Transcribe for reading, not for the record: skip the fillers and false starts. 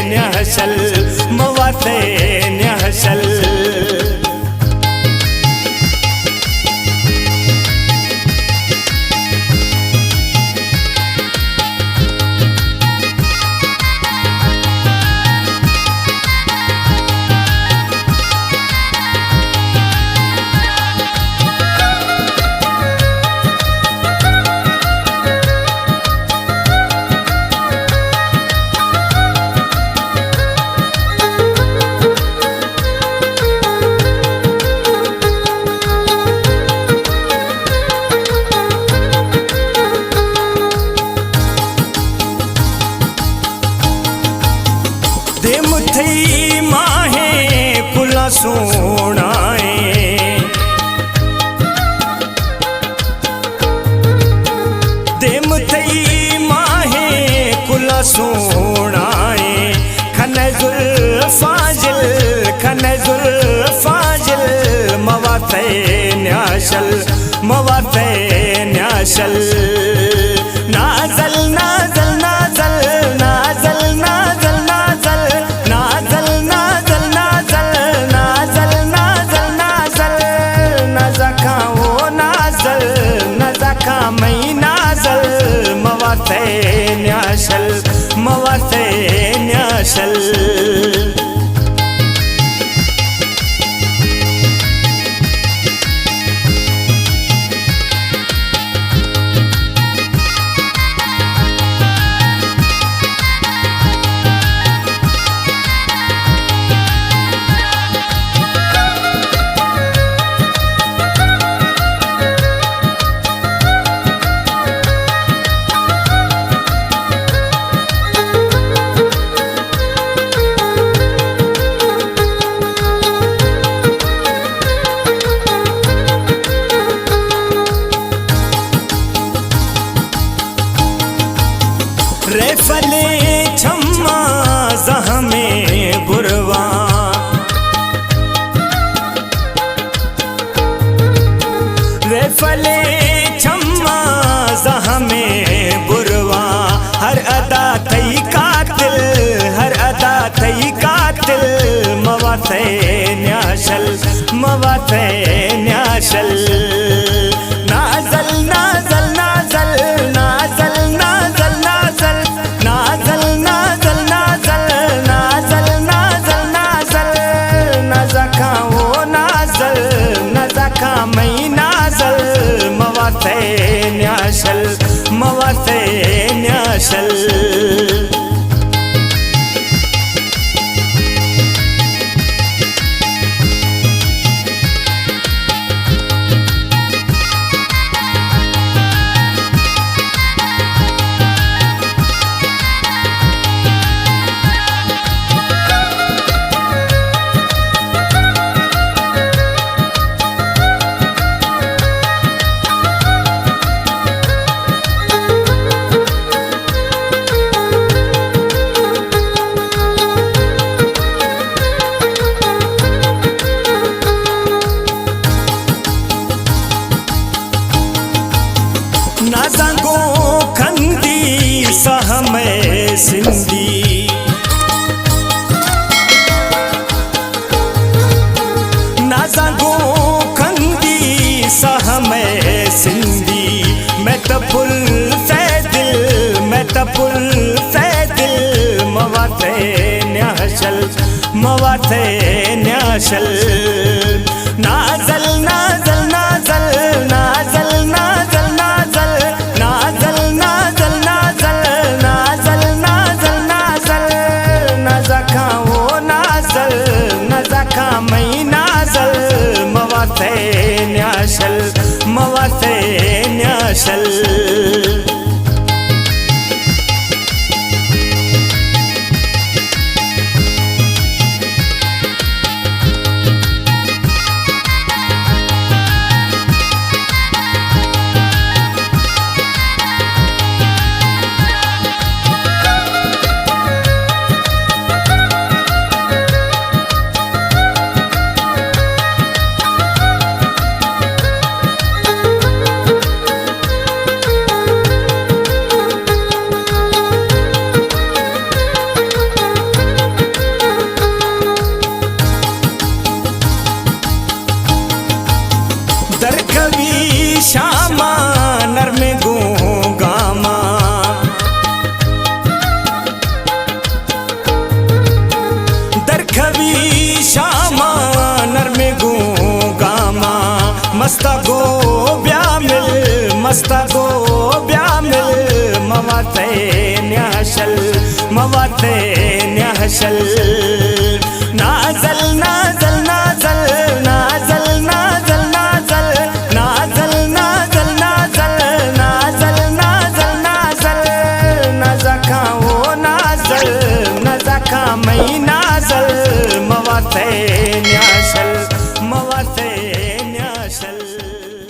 نهشل مواتي نهشل देमुथई माहे कुला सोनाए देमुथई माहे कुला सोनाए खनजुल फाजिल मवाते न्याशल नाजल नाजल नाजल नाजल नाजल नाजल नाजल नाजल नाजल नाजल नाजल नाजल नजका वो नाजल नजका मई नाजल मवाते न्याशल रेफले छम्मा जहमे बुरवा रेफले छम्मा जहमे बुरवा हर अदा तई कातिल मवाते न्याशल नाजल नाजल नाजल नाजल नाजल नाजल नाजल नाजल नाजल नाजल नाजल नाजल नजका वो नाजल नजका मई नाजल मवाते न्याशल नाज़ांगो खंदी सहमे सिंधी नाज़ांगो खंदी सहमे सिंधी मैं तो पुल से दिल मवाते न्याशल नाजल नाजल नाजल नाजल नाजल नाजल नाजल नाजल नाजल नाजल नाजल नाजल नजका वो नाजल नजका मई नाजल मवाते न्याशल मस्तगो ब्यामिल मस्तगो ब्यामिल मवाते न्याशल मवाते न्याशल नाजल नाजल नाजल नाजल नाजल नाजल नाजल नाजल नाजल नाजल नाजल नाजल नजका ओ नाजल नजका मई नाजल मवाते न्याशल